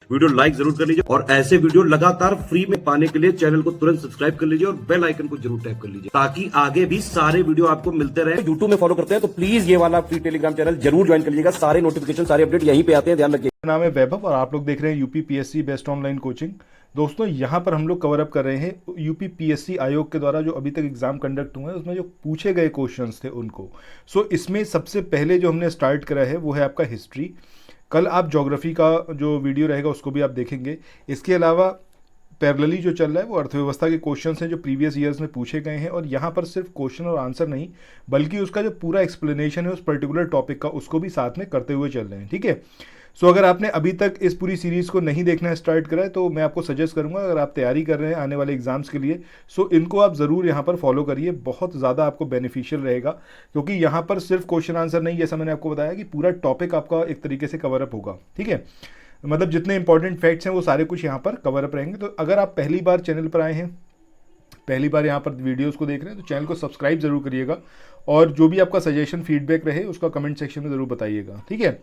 Video like जरूर कर लीजिए और ऐसे वीडियो लगातार फ्री में पाने के लिए चैनल को तुरंत सब्सक्राइब कर लीजिए और बेल आइकन को जरूर टैप कर लीजिए ताकि आगे भी सारे वीडियो आपको मिलते रहे। यूट्यूब में फॉलो करते हैं तो प्लीज ये वाला फ्री टेलीग्राम चैनल जरूर ज्वाइन कर लीजिएगा। सारे नोटिफिकेशन सारे अपडेट यहीं पे आते हैं, ध्यान रखिए। नाम है वैभव और आप लोग देख रहे हैं UP PSC best online coaching. दोस्तों यहाँ पर हम लोग कवर अप कर रहे हैं यूपी पीएससी आयोग के द्वारा जो अभी तक एग्जाम कंडक्ट हुए हैं उसमें जो पूछे गए क्वेश्चंस थे उनको। इसमें सबसे पहले जो हमने स्टार्ट करा है वो है आपका हिस्ट्री। कल आप ज्योग्राफी का जो वीडियो रहेगा उसको भी आप देखेंगे। इसके अलावा पैरेलली जो चल रहा है वो अर्थव्यवस्था के क्वेश्चंस हैं जो प्रीवियस ईयर्स में पूछे गए हैं और यहाँ पर सिर्फ क्वेश्चन और आंसर नहीं बल्कि उसका जो पूरा एक्सप्लेनेशन है उस पर्टिकुलर टॉपिक का उसको भी साथ में करते हुए चल रहे हैं, ठीक है। अगर आपने अभी तक इस पूरी सीरीज़ को नहीं देखना स्टार्ट करा है तो मैं आपको सजेस्ट करूंगा, अगर आप तैयारी कर रहे हैं आने वाले एग्जाम्स के लिए इनको आप ज़रूर यहाँ पर फॉलो करिए, बहुत ज़्यादा आपको बेनिफिशियल रहेगा क्योंकि यहाँ पर सिर्फ क्वेश्चन आंसर नहीं, जैसा मैंने आपको बताया कि पूरा टॉपिक आपका एक तरीके से कवर अप होगा, ठीक है। मतलब जितने इंपॉर्टेंट फैक्ट्स हैं वो सारे कुछ यहाँ पर कवर अप रहेंगे। तो अगर आप पहली बार चैनल पर आए हैं, पहली बार यहाँ पर वीडियोस को देख रहे हैं तो चैनल को सब्सक्राइब जरूर करिएगा और जो भी आपका सजेशन फीडबैक रहे उसका कमेंट सेक्शन में ज़रूर बताइएगा, ठीक है।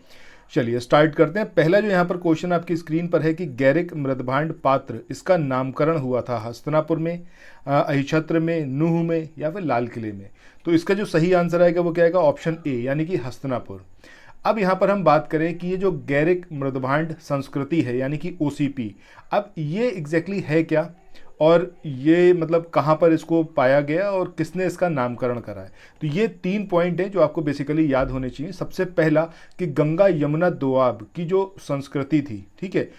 चलिए स्टार्ट करते हैं। पहला जो यहाँ पर क्वेश्चन आपकी स्क्रीन पर है कि गैरिक मृदभांड पात्र इसका नामकरण हुआ था हस्तिनापुर में, अहिछत्र में, नूह में या फिर लाल किले में। तो इसका जो सही आंसर आएगा वो क्या आएगा, ऑप्शन ए यानी कि हस्तिनापुर। अब यहाँ पर हम बात करें कि ये जो गैरिक मृदभांड संस्कृति है यानी कि ओसीपी, अब ये एग्जैक्टली है क्या और ये मतलब कहाँ पर इसको पाया गया और किसने इसका नामकरण करा है। तो ये 3 पॉइंट हैं जो आपको बेसिकली याद होने चाहिए। सबसे पहला कि गंगा यमुना दोआब की जो संस्कृति थी, ठीक है,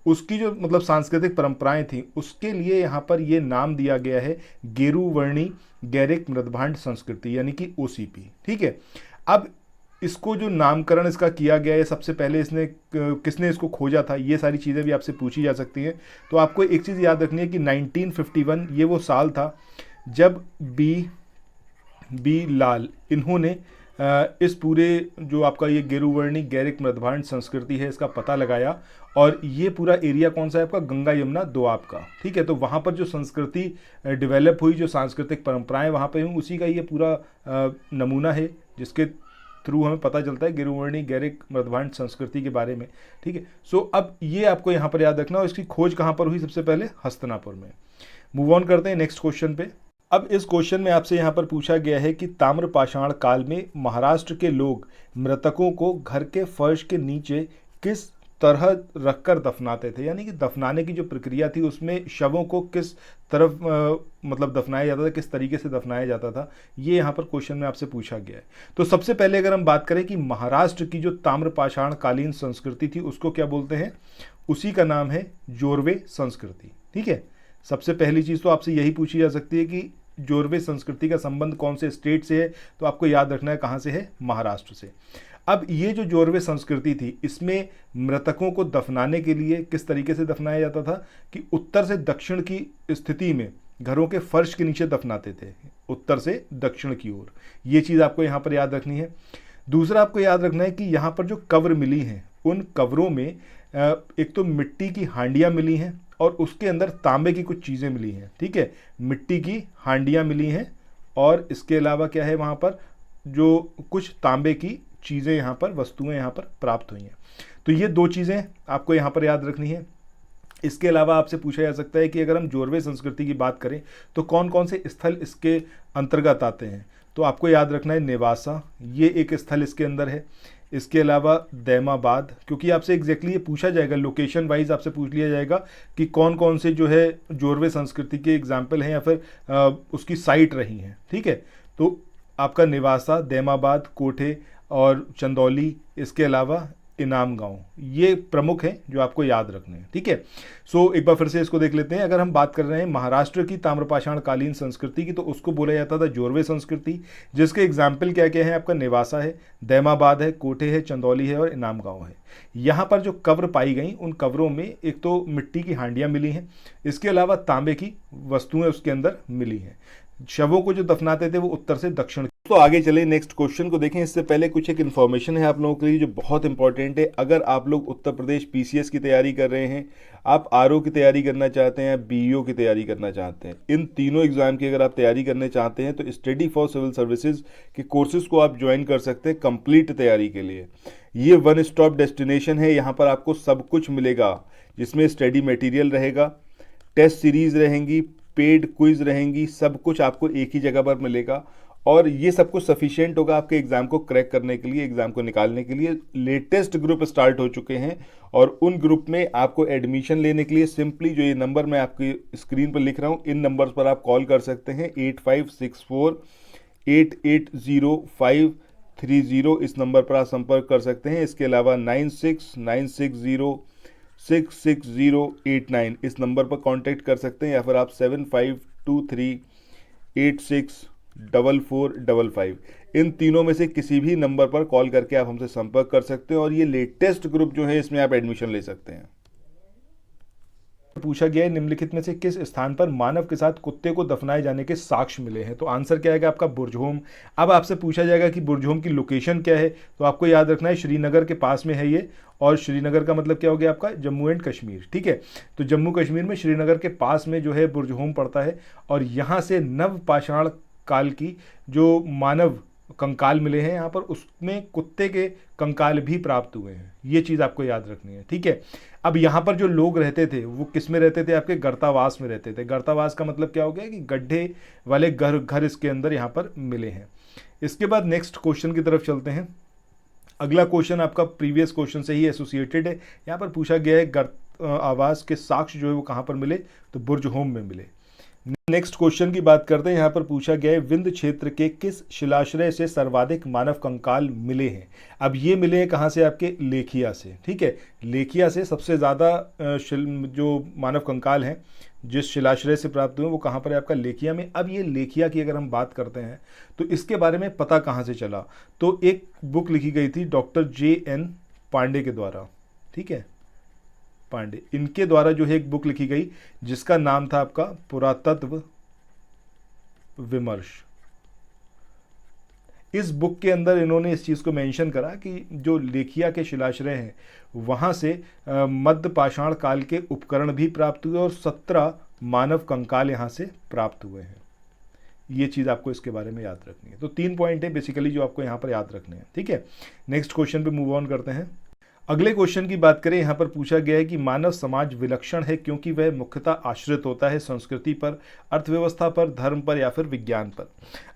उसकी जो मतलब सांस्कृतिक परंपराएं थी उसके लिए यहाँ पर ये नाम दिया गया है गेरुवर्णी गैरिक मृदभांड संस्कृति यानी कि ओसीपी, ठीक है। अब इसको जो नामकरण इसका किया गया है, सबसे पहले इसने किसने इसको खोजा था, ये सारी चीज़ें भी आपसे पूछी जा सकती हैं। तो आपको एक चीज़ याद रखनी है कि 1951 ये वो साल था जब बी लाल इन्होंने इस पूरे जो आपका ये गेरुवर्णी गैरिक मृदभांड संस्कृति है इसका पता लगाया और ये पूरा एरिया कौन सा है आपका, गंगा यमुना दोआब का, ठीक है। तो वहाँ पर जो संस्कृति डेवलप हुई, जो सांस्कृतिक परंपराएं वहाँ पर हुई, उसी का ये पूरा नमूना है जिसके थ्रू हमें पता चलता है गेरुवर्णी गैरिक मृदभांड संस्कृति के बारे में, ठीक है। अब ये आपको यहाँ पर याद रखना और इसकी खोज कहाँ पर हुई, सबसे पहले हस्तिनापुर में। मूव ऑन करते हैं नेक्स्ट क्वेश्चन पे। अब इस क्वेश्चन में आपसे यहाँ पर पूछा गया है कि ताम्रपाषाण काल में महाराष्ट्र के लोग मृतकों को घर के फर्श के नीचे किस तरह रखकर दफनाते थे, यानी कि दफनाने की जो प्रक्रिया थी उसमें शवों को किस तरफ मतलब दफनाया जाता था, किस तरीके से दफनाया जाता था, ये यहाँ पर क्वेश्चन में आपसे पूछा गया है। तो सबसे पहले अगर हम बात करें कि महाराष्ट्र की जो ताम्रपाषाण कालीन संस्कृति थी उसको क्या बोलते हैं, उसी का नाम है जोरवे संस्कृति, ठीक है। सबसे पहली चीज़ तो आपसे यही पूछी जा सकती है कि जोरवे संस्कृति का संबंध कौन से स्टेट से है, तो आपको याद रखना है कहाँ से है, महाराष्ट्र से। अब ये जो जोरवे संस्कृति थी इसमें मृतकों को दफनाने के लिए किस तरीके से दफनाया जाता था कि उत्तर से दक्षिण की स्थिति में घरों के फर्श के नीचे दफनाते थे, उत्तर से दक्षिण की ओर। ये चीज़ आपको यहाँ पर याद रखनी है। दूसरा आपको याद रखना है कि यहाँ पर जो कब्र मिली हैं उन कब्रों में एक तो मिट्टी की हांडियाँ मिली हैं और उसके अंदर तांबे की कुछ चीज़ें मिली हैं, ठीक है। मिट्टी की हांडियाँ मिली हैं और इसके अलावा क्या है, वहाँ पर जो कुछ तांबे की चीज़ें यहाँ पर वस्तुएं यहाँ पर प्राप्त हुई हैं। तो ये 2 चीज़ें आपको यहाँ पर याद रखनी है। इसके अलावा आपसे पूछा जा सकता है कि अगर हम जोरवे संस्कृति की बात करें तो कौन कौन से स्थल इसके अंतर्गत आते हैं। तो आपको याद रखना है नेवासा, ये एक स्थल इसके अंदर है। इसके अलावा दैमाबाद, क्योंकि आपसे एग्जैक्टली ये पूछा जाएगा, लोकेशन वाइज आपसे पूछ लिया जाएगा कि कौन कौन से जो है जोरवे संस्कृति के एग्जाम्पल हैं या फिर उसकी साइट रही हैं, ठीक है। तो आपका नेवासा, दैमाबाद, कोठे और चंदौली, इसके अलावा इनाम गांव, ये प्रमुख हैं जो आपको याद रखने हैं, ठीक है। एक बार फिर से इसको देख लेते हैं। अगर हम बात कर रहे हैं महाराष्ट्र की ताम्रपाषाण कालीन संस्कृति की तो उसको बोला जाता था जोरवे संस्कृति, जिसके एग्जाम्पल क्या क्या है, आपका नेवासा है, दैमाबाद है, कोठे है, चंदौली है और इनाम गांव है। यहाँ पर जो कब्र पाई गई उन कब्रों में एक तो मिट्टी की हांडियाँ मिली हैं, इसके अलावा तांबे की वस्तुएं उसके अंदर मिली हैं। शवों को जो दफनाते थे वो उत्तर से दक्षिण। तो आगे चले नेक्स्ट क्वेश्चन को देखें। इससे पहले कुछ एक इन्फॉर्मेशन है आप लोगों के लिए जो बहुत इंपॉर्टेंट है। अगर आप लोग उत्तर प्रदेश पीसीएस की तैयारी कर रहे हैं, आप आरओ की तैयारी करना चाहते हैं, बीईओ की तैयारी करना चाहते हैं, इन तीनों एग्जाम की अगर आप तैयारी करने चाहते हैं तो स्टडी फॉर सिविल सर्विसेज के कोर्सेज को आप ज्वाइन कर सकते हैं कंप्लीट तैयारी के लिए। ये वन स्टॉप डेस्टिनेशन है, यहाँ पर आपको सब कुछ मिलेगा। जिसमें स्टडी मटेरियल रहेगा, टेस्ट सीरीज रहेंगी, पेड क्विज रहेंगी, सब कुछ आपको एक ही जगह पर मिलेगा और ये सब कुछ सफिशिएंट होगा आपके एग्ज़ाम को क्रैक करने के लिए, एग्ज़ाम को निकालने के लिए। लेटेस्ट ग्रुप स्टार्ट हो चुके हैं और उन ग्रुप में आपको एडमिशन लेने के लिए सिंपली जो ये नंबर मैं आपकी स्क्रीन पर लिख रहा हूँ, इन नंबर्स पर आप कॉल कर सकते हैं। 8564880530 इस नंबर पर आप संपर्क कर सकते हैं। इसके अलावा 9696066089 इस नंबर पर कांटेक्ट कर सकते हैं, या फिर आप 7523864455 इन तीनों में से किसी भी नंबर पर कॉल करके आप हमसे संपर्क कर सकते हैं और ये लेटेस्ट ग्रुप जो है इसमें आप एडमिशन ले सकते हैं। पूछा गया है निम्नलिखित में से किस स्थान पर मानव के साथ कुत्ते को दफनाए जाने के साक्ष्य मिले हैं। तो आंसर क्या आएगा आपका बुरजहोम। अब आपसे पूछा जाएगा कि बुरजहोम की लोकेशन क्या है, तो आपको याद रखना है श्रीनगर के पास में है ये, और श्रीनगर का मतलब क्या हो गया आपका जम्मू एंड कश्मीर। ठीक है, तो जम्मू कश्मीर में श्रीनगर के पास में जो है बुरजहोम पड़ता है और यहाँ से नवपाषाण काल की जो मानव कंकाल मिले हैं यहाँ पर, उसमें कुत्ते के कंकाल भी प्राप्त हुए हैं। ये चीज़ आपको याद रखनी है। ठीक है, अब यहाँ पर जो लोग रहते थे वो किस में रहते थे, आपके गर्तावास में रहते थे। गर्तावास का मतलब क्या हो गया कि गड्ढे वाले घर इसके अंदर यहाँ पर मिले हैं। इसके बाद नेक्स्ट क्वेश्चन की तरफ चलते हैं। अगला क्वेश्चन आपका प्रीवियस क्वेश्चन से ही एसोसिएटेड है। यहाँ पर पूछा गया है आवास के साक्ष्य जो है वो कहाँ पर मिले, तो बुरजहोम में मिले। नेक्स्ट क्वेश्चन की बात करते हैं। यहाँ पर पूछा गया है विंध्य क्षेत्र के किस शिलाश्रय से सर्वाधिक मानव कंकाल मिले हैं। अब ये मिले हैं कहाँ से, आपके लेखिया से। ठीक है, लेखिया से सबसे ज़्यादा जो मानव कंकाल हैं जिस शिलाश्रय से प्राप्त हुए वो कहाँ पर है, आपका लेखिया में। अब ये लेखिया की अगर हम बात करते हैं तो इसके बारे में पता कहाँ से चला, तो एक बुक लिखी गई थी डॉक्टर J.N. पांडे के द्वारा। ठीक है, पांडे, इनके द्वारा जो है एक बुक लिखी गई जिसका नाम था आपका पुरातत्व विमर्श। इस बुक के अंदर इन्होंने इस चीज़ को मेंशन करा कि जो लेखिया के शिलाश्रय हैं वहाँ से मध्य पाषाण काल के उपकरण भी प्राप्त हुए और 17 मानव कंकाल यहाँ से प्राप्त हुए हैं। ये चीज़ आपको इसके बारे में याद रखनी है। तो 3 पॉइंट है बेसिकली जो आपको यहाँ पर याद रखने हैं। ठीक है, नेक्स्ट क्वेश्चन पे मूव ऑन करते हैं। अगले क्वेश्चन की बात करें, यहाँ पर पूछा गया है कि मानव समाज विलक्षण है क्योंकि वह मुख्यतः आश्रित होता है संस्कृति पर, अर्थव्यवस्था पर, धर्म पर या फिर विज्ञान पर।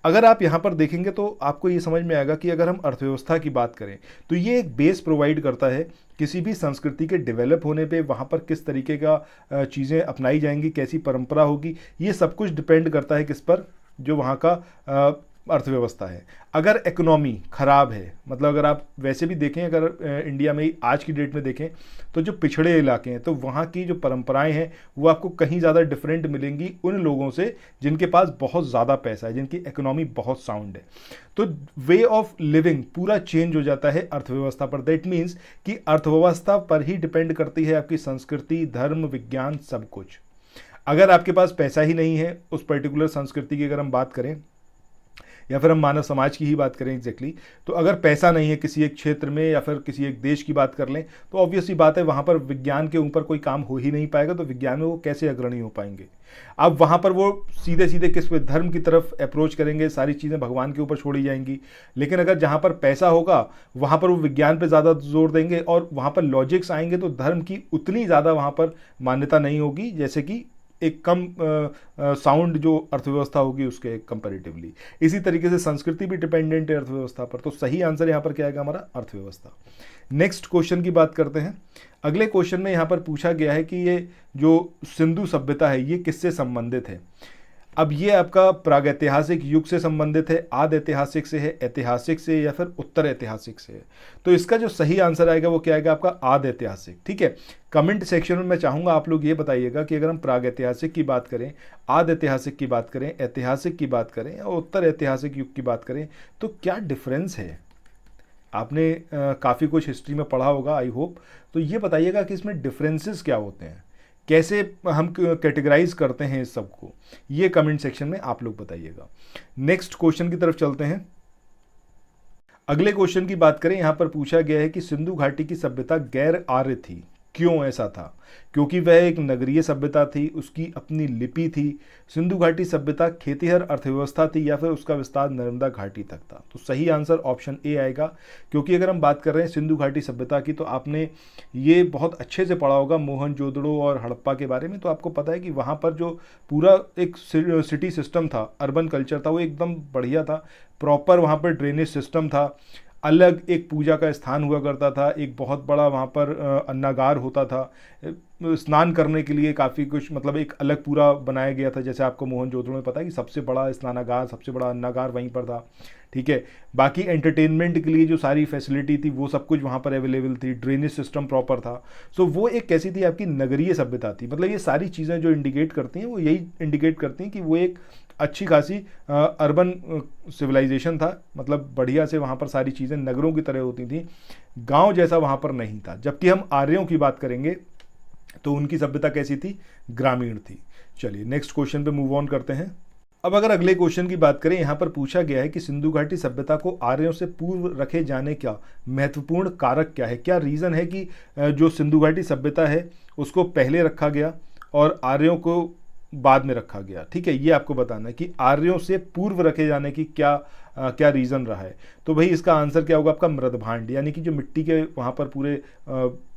अगर आप यहाँ पर देखेंगे तो आपको ये समझ में आएगा कि अगर हम अर्थव्यवस्था की बात करें तो ये एक बेस प्रोवाइड करता है किसी भी संस्कृति के डेवलप होने पे, वहाँ पर किस तरीके का चीज़ें अपनाई जाएंगी, कैसी परंपरा होगी, ये सब कुछ डिपेंड करता है किस पर, जो वहाँ का अर्थव्यवस्था है। अगर इकोनॉमी ख़राब है, मतलब अगर आप वैसे भी देखें, अगर इंडिया में ही आज की डेट में देखें तो जो पिछड़े इलाके हैं तो वहाँ की जो परंपराएं हैं वो आपको कहीं ज़्यादा डिफरेंट मिलेंगी उन लोगों से जिनके पास बहुत ज़्यादा पैसा है, जिनकी इकोनॉमी बहुत साउंड है। तो वे ऑफ लिविंग पूरा चेंज हो जाता है अर्थव्यवस्था पर। दैट मीन्स कि अर्थव्यवस्था पर ही डिपेंड करती है आपकी संस्कृति, धर्म, विज्ञान, सब कुछ। अगर आपके पास पैसा ही नहीं है उस पर्टिकुलर संस्कृति की अगर हम बात करें, या फिर हम मानव समाज की ही बात करें एग्जैक्टली, तो अगर पैसा नहीं है किसी एक क्षेत्र में या फिर किसी एक देश की बात कर लें तो ऑब्वियसली बात है वहाँ पर विज्ञान के ऊपर कोई काम हो ही नहीं पाएगा। तो विज्ञान में वो कैसे अग्रणी हो पाएंगे। अब वहाँ पर वो सीधे सीधे किस पे, धर्म की तरफ अप्रोच करेंगे, सारी चीज़ें भगवान के ऊपर छोड़ी जाएंगी। लेकिन अगर जहाँ पर पैसा होगा वहाँ पर वो विज्ञान पर ज़्यादा जोर देंगे और वहाँ पर लॉजिक्स आएंगे तो धर्म की उतनी ज़्यादा वहाँ पर मान्यता नहीं होगी जैसे कि एक कम साउंड जो अर्थव्यवस्था होगी उसके कंपैरेटिवली। इसी तरीके से संस्कृति भी डिपेंडेंट है अर्थव्यवस्था पर। तो सही आंसर यहाँ पर क्या आएगा हमारा, अर्थव्यवस्था। नेक्स्ट क्वेश्चन की बात करते हैं। अगले क्वेश्चन में यहाँ पर पूछा गया है कि ये जो सिंधु सभ्यता है ये किससे संबंधित है। अब ये आपका प्रागैतिहासिक युग से संबंधित है, आदि ऐतिहासिक से है, ऐतिहासिक से या फिर उत्तर ऐतिहासिक से है। तो इसका जो सही आंसर आएगा वो क्या आएगा आपका, आदि ऐतिहासिक। ठीक है, कमेंट सेक्शन में मैं चाहूँगा आप लोग ये बताइएगा कि अगर हम प्रागैतिहासिक की बात करें, आदि ऐतिहासिक की बात करें, ऐतिहासिक की बात करें और उत्तर ऐतिहासिक युग की बात करें तो क्या डिफरेंस है। आपने काफ़ी कुछ हिस्ट्री में पढ़ा होगा आई होप, तो ये बताइएगा कि इसमें डिफरेंसेस क्या होते हैं, कैसे हम कैटेगराइज करते हैं इस सब को, ये कमेंट सेक्शन में आप लोग बताइएगा। नेक्स्ट क्वेश्चन की तरफ चलते हैं। अगले क्वेश्चन की बात करें, यहाँ पर पूछा गया है कि सिंधु घाटी की सभ्यता गैर आर्य थी, क्यों ऐसा था? क्योंकि वह एक नगरीय सभ्यता थी, उसकी अपनी लिपि थी। सिंधु घाटी सभ्यता खेतीहर अर्थव्यवस्था थी, या फिर उसका विस्तार नर्मदा घाटी तक था? तो सही आंसर ऑप्शन ए आएगा। क्योंकि अगर हम बात कर रहे हैं सिंधु घाटी सभ्यता की, तो आपने ये बहुत अच्छे से पढ़ा होगा मोहनजोदड़ो और हड़प्पा के बारे में। तो आपको पता है कि वहाँ पर जो पूरा एक सिटी सिस्टम था, अर्बन कल्चर था, वो एकदम बढ़िया था। प्रॉपर वहाँ पर ड्रेनेज सिस्टम था, अलग एक पूजा का स्थान हुआ करता था, एक बहुत बड़ा वहाँ पर अन्नागार होता था, स्नान करने के लिए काफ़ी कुछ, मतलब एक अलग पूरा बनाया गया था। जैसे आपको मोहनजोदड़ो में पता है कि सबसे बड़ा स्नानागार, सबसे बड़ा अन्नागार वहीं पर था। ठीक है, बाकी एंटरटेनमेंट के लिए जो सारी फैसिलिटी थी वो सब कुछ वहाँ पर अवेलेबल थी, ड्रेनेज सिस्टम प्रॉपर था। सो वो एक कैसी थी, आपकी नगरीय सभ्यता थी। मतलब ये सारी चीज़ें जो इंडिकेट करती हैं वो यही इंडिकेट करती हैं कि वो एक अच्छी खासी अर्बन सिविलाइजेशन था। मतलब बढ़िया से वहाँ पर सारी चीज़ें नगरों की तरह होती थी, गांव जैसा वहाँ पर नहीं था। जबकि हम आर्यों की बात करेंगे तो उनकी सभ्यता कैसी थी, ग्रामीण थी। चलिए नेक्स्ट क्वेश्चन पे मूव ऑन करते हैं। अब अगर अगले क्वेश्चन की बात करें, यहाँ पर पूछा गया है कि सिंधु घाटी सभ्यता को आर्यों से पूर्व रखे जाने का महत्वपूर्ण कारक क्या है? क्या रीज़न है कि जो सिंधु घाटी सभ्यता है उसको पहले रखा गया और आर्यों को बाद में रखा गया? ठीक है, ये आपको बताना है कि आर्यों से पूर्व रखे जाने की क्या रीज़न रहा है। तो भाई इसका आंसर क्या होगा आपका? मृदभांड, यानी कि जो मिट्टी के वहाँ पर पूरे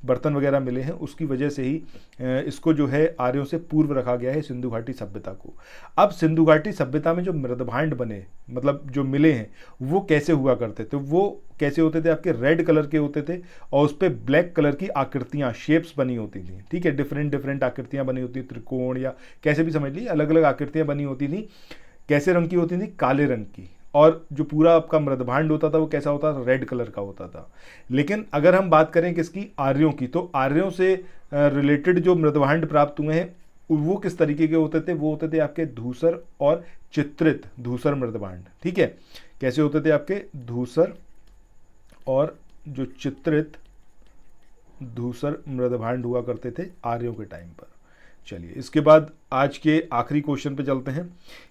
बर्तन वगैरह मिले हैं उसकी वजह से ही इसको जो है आर्यों से पूर्व रखा गया है सिंधु घाटी सभ्यता को। अब सिंधु घाटी सभ्यता में जो मृदभांड बने, मतलब जो मिले हैं, वो कैसे हुआ करते थे? वो कैसे होते थे? आपके रेड कलर के होते थे और उस पर ब्लैक कलर की आकृतियाँ, शेप्स बनी होती थी। ठीक है, डिफरेंट डिफरेंट आकृतियाँ बनी होती, त्रिकोण या कैसे भी समझ लीजिए, अलग अलग आकृतियाँ बनी होती थी। कैसे रंग की होती थी? काले रंग की। और जो पूरा आपका मृदभांड होता था वो कैसा होता था? रेड कलर का होता था। लेकिन अगर हम बात करें किसकी? आर्यों की, तो आर्यों से रिलेटेड जो मृदभांड प्राप्त हुए हैं वो किस तरीके के होते थे? वो होते थे आपके धूसर और चित्रित धूसर मृदभांड। ठीक है, कैसे होते थे आपके? धूसर और जो चित्रित धूसर मृदभांड हुआ करते थे आर्यों के टाइम पर। चलिए इसके बाद आज के आखिरी क्वेश्चन पे चलते हैं।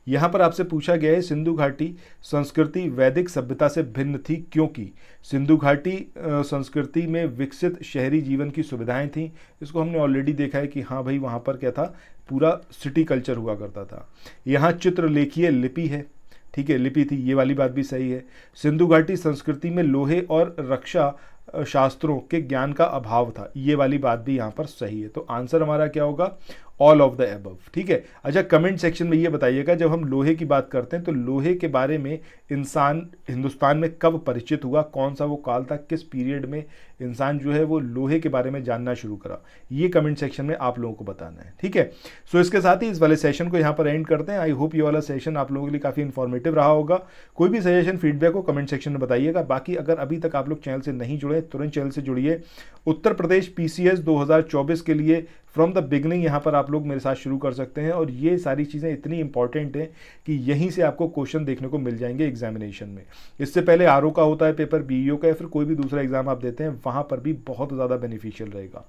यहाँ पर आपसे पूछा गया है सिंधु घाटी संस्कृति वैदिक सभ्यता से भिन्न थी क्योंकि? सिंधु घाटी संस्कृति में विकसित शहरी जीवन की सुविधाएं थीं। इसको हमने ऑलरेडी देखा है कि हाँ भाई वहाँ पर क्या था, पूरा सिटी कल्चर हुआ करता था। यहाँ चित्रलेखीय लिपि है। ठीक है, लिपि थी, ये वाली बात भी सही है। सिंधु घाटी संस्कृति में लोहे और रक्षा शास्त्रों के ज्ञान का अभाव था, ये वाली बात भी यहाँ पर सही है। तो आंसर हमारा क्या होगा? All of the above. ठीक है, अच्छा कमेंट सेक्शन में ये बताइएगा, जब हम लोहे की बात करते हैं तो लोहे के बारे में इंसान हिंदुस्तान में कब परिचित हुआ? कौन सा वो काल था? किस पीरियड में इंसान जो है वो लोहे के बारे में जानना शुरू करा? ये कमेंट सेक्शन में आप लोगों को बताना है। ठीक है, सो इसके साथ ही इस वाले सेशन को यहाँ पर एंड करते हैं। आई होप ये वाला सेशन आप लोगों के लिए काफ़ी इन्फॉर्मेटिव रहा होगा। कोई भी सजेशन फीडबैक हो कमेंट सेक्शन में बताइएगा। बाकी अगर अभी तक आप लोग चैनल से नहीं जुड़े, तुरंत चैनल से जुड़िए। उत्तर प्रदेश PCS 2024 के लिए फ्रॉम द बिगनिंग यहाँ पर आप लोग मेरे साथ शुरू कर सकते हैं। और ये सारी चीज़ें इतनी इंपॉर्टेंट हैं कि यहीं से आपको क्वेश्चन देखने को मिल जाएंगे एग्जामिनेशन में। इससे पहले RO का होता है पेपर, BEO का, या फिर कोई भी दूसरा एग्जाम आप देते हैं, वहाँ पर भी बहुत ज़्यादा बेनिफिशियल रहेगा।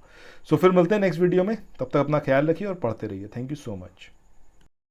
सो फिर मिलते हैं नेक्स्ट वीडियो में, तब तक अपना ख्याल रखिए और पढ़ते रहिए। Thank you so much.